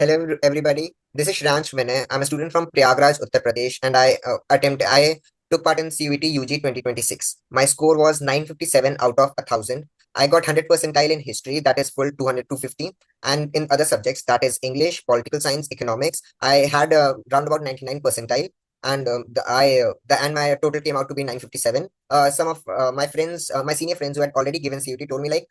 Hello, everybody. This is Shreyansh. I'm a student from Prayagraj, Uttar Pradesh, and I took part in CUET UG 2026. My score was 957 out of 1,000. I got 100 percentile in history, that is full 200 250, and in other subjects, that is English, political science, economics, I had a round about 99 percentile, and my total came out to be 957. Some of my friends, my senior friends who had already given CUT, told me like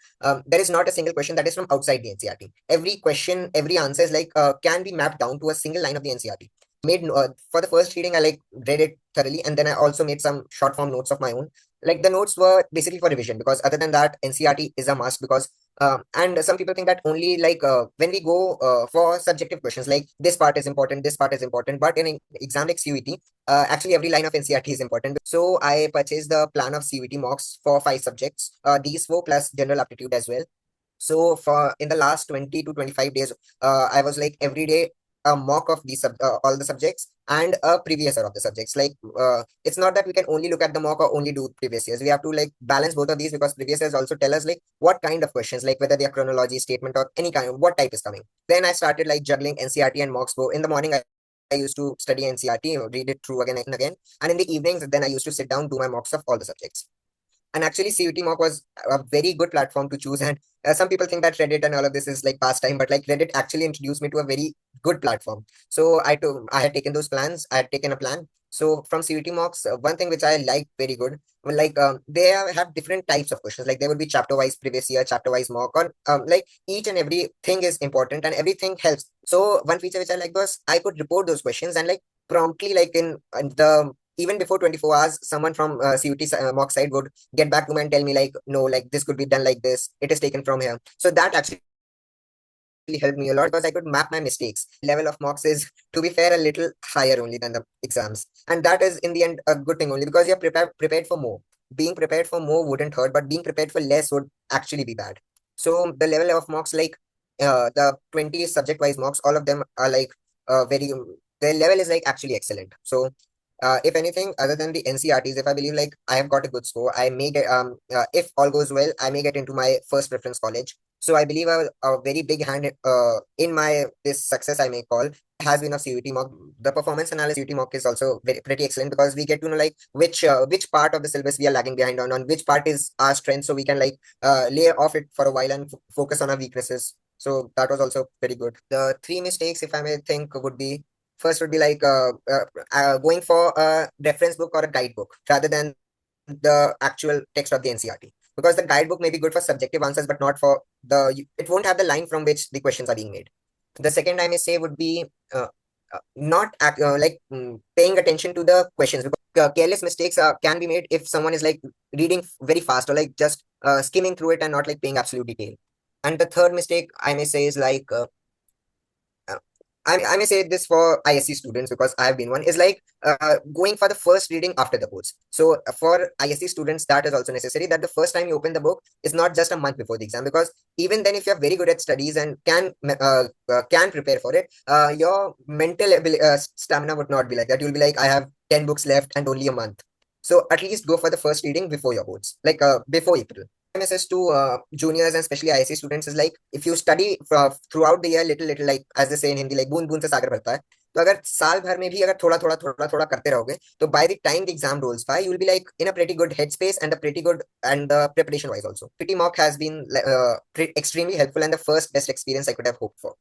there is not a single question that is from outside the NCRT. Every question, every answer is can be mapped down to a single line of the NCRT. Made For the first reading, I read it thoroughly, and then I also made some short form notes of my own. Like the notes were basically for revision, because other than that, NCRT is a must. Because and some people think that only when we go for subjective questions, like this part is important, this part is important, but in an exam like CUET, actually every line of NCRT is important. So I purchased the plan of CUET mocks for 5 subjects, these four plus general aptitude as well. So for in the last 20 to 25 days, I was like every day a mock of all the subjects and a previous year of the subjects. It's not that we can only look at the mock or only do previous years. We have to balance both of these, because previous years also tell us what kind of questions, like whether they are chronology, statement, or any kind of what type is coming. Then I started juggling NCRT and mocks. Go in the morning. I used to study NCRT, read it through again and again, and in the evenings, then I used to sit down, do my mocks of all the subjects. And actually, CUETMock was a very good platform to choose. And some people think that Reddit and all of this is like pastime, but like Reddit actually introduced me to a very good platform. So I had taken those plans. I had taken a plan. So from CUETMocks, one thing which I like very good, well, they have different types of questions. Like there would be chapter wise previous year, chapter wise mock, or like each and every thing is important and everything helps. So one feature which I like was I could report those questions and promptly, in the even before 24 hours, someone from CUT mock side would get back to me and tell me no, like this could be done like this. It is taken from here. So that actually helped me a lot, because I could map my mistakes. Level of mocks is, to be fair, a little higher only than the exams. And that is in the end a good thing only, because you're prepared for more. Being prepared for more wouldn't hurt, but being prepared for less would actually be bad. So the level of mocks, the 20 subject wise mocks, all of them are very, their level is actually excellent. So if anything, other than the NCRTs, if I believe I have got a good score, I may get if all goes well, I may get into my first preference college. So I believe a very big hand in my this success, I may call, has been of CUT mock. The performance analysis CUT mock is also pretty excellent, because we get to know which part of the syllabus we are lagging behind on which part is our strength, so we can lay off it for a while and focus on our weaknesses. So that was also very good. The three mistakes, if I may think, would be: first would be going for a reference book or a guidebook rather than the actual text of the NCRT. Because the guidebook may be good for subjective answers, but not for it won't have the line from which the questions are being made. The second I may say would be not paying attention to the questions, because careless mistakes can be made if someone is reading very fast, or just skimming through it and not paying absolute detail. And the third mistake I may say is I may say this for ISC students, because I have been one, is going for the first reading after the boards. So for ISC students, that is also necessary, that the first time you open the book is not just a month before the exam, because even then, if you're very good at studies and can prepare for it, your mental stamina would not be like that. You'll be like, I have 10 books left and only a month. So at least go for the first reading before your boards, before April. Message to juniors and especially ISC students is if you study throughout the year little as they say in Hindi, बूंद बूंद से सागर भरता है. तो अगर साल भर में भी अगर थोड़ा करते रहोगे, तो by the time the exam rolls by, you will be in a pretty good headspace and a pretty good, and preparation wise also. PT mock has been extremely helpful and the first best experience I could have hoped for.